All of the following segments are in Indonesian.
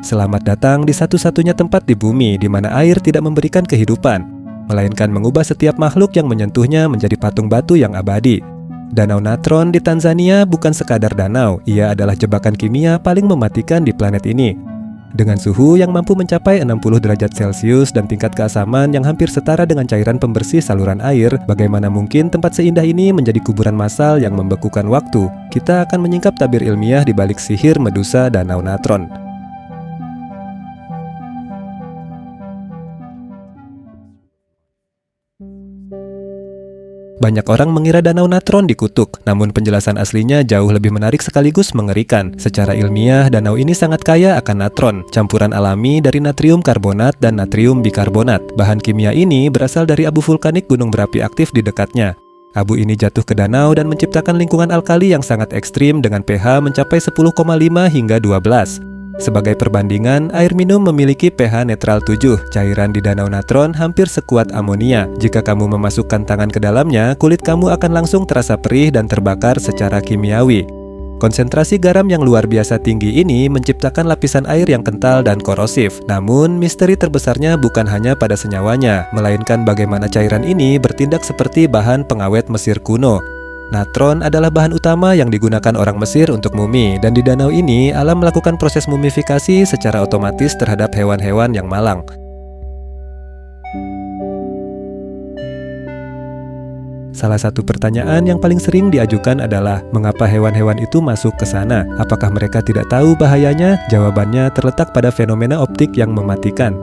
Selamat datang di satu-satunya tempat di bumi di mana air tidak memberikan kehidupan, melainkan mengubah setiap makhluk yang menyentuhnya menjadi patung batu yang abadi. Danau Natron di Tanzania bukan sekadar danau, ia adalah jebakan kimia paling mematikan di planet ini. Dengan suhu yang mampu mencapai 60 derajat Celcius dan tingkat keasaman yang hampir setara dengan cairan pembersih saluran air, bagaimana mungkin tempat seindah ini menjadi kuburan massal yang membekukan waktu? Kita akan menyingkap tabir ilmiah di balik sihir Medusa Danau Natron. Banyak orang mengira Danau Natron dikutuk, namun penjelasan aslinya jauh lebih menarik sekaligus mengerikan. Secara ilmiah, danau ini sangat kaya akan natron, campuran alami dari natrium karbonat dan natrium bikarbonat. Bahan kimia ini berasal dari abu vulkanik gunung berapi aktif di dekatnya. Abu ini jatuh ke danau dan menciptakan lingkungan alkali yang sangat ekstrim dengan pH mencapai 10,5 hingga 12. Sebagai perbandingan, air minum memiliki pH netral 7. Cairan di Danau Natron hampir sekuat amonia. Jika kamu memasukkan tangan ke dalamnya, kulit kamu akan langsung terasa perih dan terbakar secara kimiawi. Konsentrasi garam yang luar biasa tinggi ini menciptakan lapisan air yang kental dan korosif. Namun, misteri terbesarnya bukan hanya pada senyawanya, melainkan bagaimana cairan ini bertindak seperti bahan pengawet Mesir kuno. Natron adalah bahan utama yang digunakan orang Mesir untuk mumi, dan di danau ini alam melakukan proses mumifikasi secara otomatis terhadap hewan-hewan yang malang. Salah satu pertanyaan yang paling sering diajukan adalah, mengapa hewan-hewan itu masuk ke sana? Apakah mereka tidak tahu bahayanya? Jawabannya terletak pada fenomena optik yang mematikan.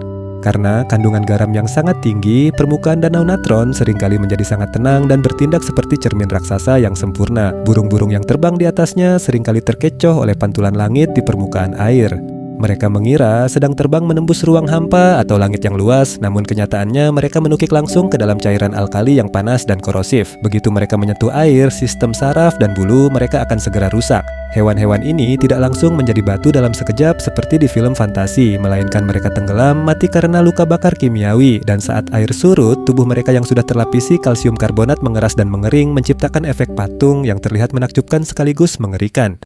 Karena kandungan garam yang sangat tinggi, permukaan Danau Natron seringkali menjadi sangat tenang dan bertindak seperti cermin raksasa yang sempurna. Burung-burung yang terbang di atasnya seringkali terkecoh oleh pantulan langit di permukaan air. Mereka mengira sedang terbang menembus ruang hampa atau langit yang luas, namun kenyataannya mereka menukik langsung ke dalam cairan alkali yang panas dan korosif. Begitu mereka menyentuh air, sistem saraf dan bulu mereka akan segera rusak. Hewan-hewan ini tidak langsung menjadi batu dalam sekejap seperti di film fantasi, melainkan mereka tenggelam mati karena luka bakar kimiawi, dan saat air surut, tubuh mereka yang sudah terlapisi kalsium karbonat mengeras dan mengering, menciptakan efek patung yang terlihat menakjubkan sekaligus mengerikan.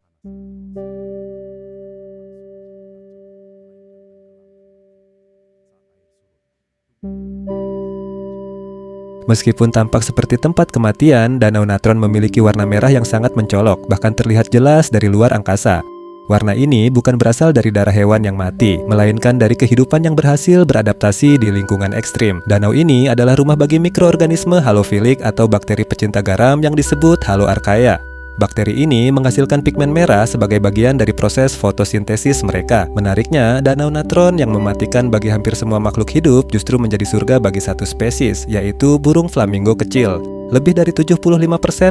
Meskipun tampak seperti tempat kematian, Danau Natron memiliki warna merah yang sangat mencolok, bahkan terlihat jelas dari luar angkasa. Warna ini bukan berasal dari darah hewan yang mati, melainkan dari kehidupan yang berhasil beradaptasi di lingkungan ekstrim. Danau ini adalah rumah bagi mikroorganisme halofilik atau bakteri pecinta garam yang disebut Haloarchaea. Bakteri ini menghasilkan pigmen merah sebagai bagian dari proses fotosintesis mereka. Menariknya, Danau Natron yang mematikan bagi hampir semua makhluk hidup justru menjadi surga bagi satu spesies, yaitu burung flamingo kecil. Lebih dari 75%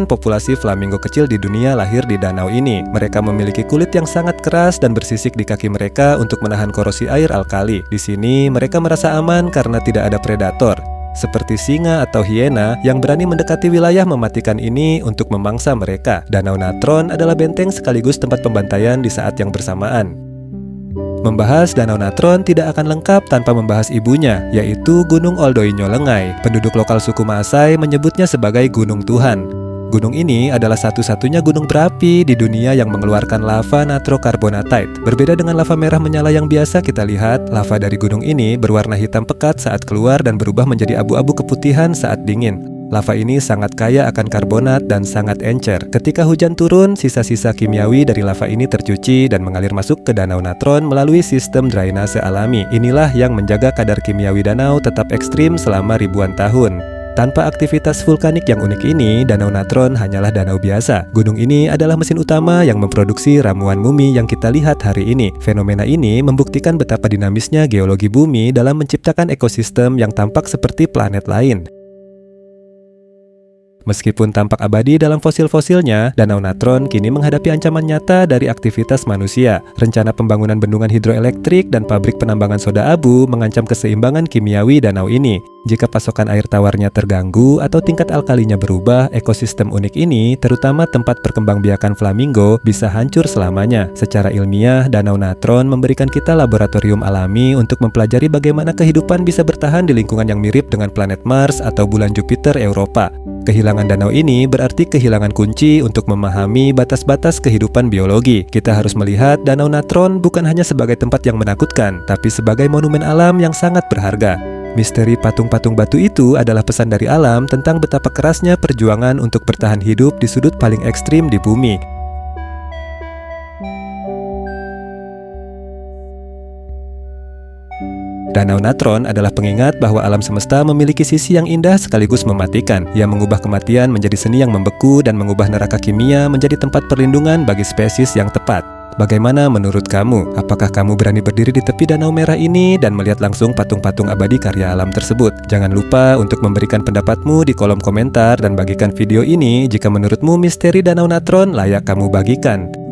populasi flamingo kecil di dunia lahir di danau ini. Mereka memiliki kulit yang sangat keras dan bersisik di kaki mereka untuk menahan korosi air alkali. Di sini, mereka merasa aman karena tidak ada predator, seperti singa atau hiena yang berani mendekati wilayah mematikan ini untuk memangsa mereka. Danau Natron adalah benteng sekaligus tempat pembantaian di saat yang bersamaan. Membahas Danau Natron tidak akan lengkap tanpa membahas ibunya, yaitu Gunung Oldoinyo Lengai. Penduduk lokal suku Maasai menyebutnya sebagai Gunung Tuhan. Gunung ini adalah satu-satunya gunung berapi di dunia yang mengeluarkan lava natrokarbonatite. Berbeda dengan lava merah menyala yang biasa kita lihat, lava dari gunung ini berwarna hitam pekat saat keluar dan berubah menjadi abu-abu keputihan saat dingin. Lava ini sangat kaya akan karbonat dan sangat encer. Ketika hujan turun, sisa-sisa kimiawi dari lava ini tercuci dan mengalir masuk ke Danau Natron melalui sistem drainase alami. Inilah yang menjaga kadar kimiawi danau tetap ekstrim selama ribuan tahun. Tanpa aktivitas vulkanik yang unik ini, Danau Natron hanyalah danau biasa. Gunung ini adalah mesin utama yang memproduksi ramuan mumi yang kita lihat hari ini. Fenomena ini membuktikan betapa dinamisnya geologi bumi dalam menciptakan ekosistem yang tampak seperti planet lain. Meskipun tampak abadi dalam fosil-fosilnya, Danau Natron kini menghadapi ancaman nyata dari aktivitas manusia. Rencana pembangunan bendungan hidroelektrik dan pabrik penambangan soda abu mengancam keseimbangan kimiawi danau ini. Jika pasokan air tawarnya terganggu atau tingkat alkalinya berubah, ekosistem unik ini, terutama tempat perkembangbiakan flamingo, bisa hancur selamanya. Secara ilmiah, Danau Natron memberikan kita laboratorium alami untuk mempelajari bagaimana kehidupan bisa bertahan di lingkungan yang mirip dengan planet Mars atau bulan Jupiter Europa. Kehilangan danau ini berarti kehilangan kunci untuk memahami batas-batas kehidupan biologi. Kita harus melihat Danau Natron bukan hanya sebagai tempat yang menakutkan, tapi sebagai monumen alam yang sangat berharga. Misteri patung-patung batu itu adalah pesan dari alam tentang betapa kerasnya perjuangan untuk bertahan hidup di sudut paling ekstrim di bumi. Danau Natron adalah pengingat bahwa alam semesta memiliki sisi yang indah sekaligus mematikan. Ia mengubah kematian menjadi seni yang membeku dan mengubah neraka kimia menjadi tempat perlindungan bagi spesies yang tepat. Bagaimana menurut kamu? Apakah kamu berani berdiri di tepi Danau Merah ini dan melihat langsung patung-patung abadi karya alam tersebut? Jangan lupa untuk memberikan pendapatmu di kolom komentar dan bagikan video ini jika menurutmu misteri Danau Natron layak kamu bagikan.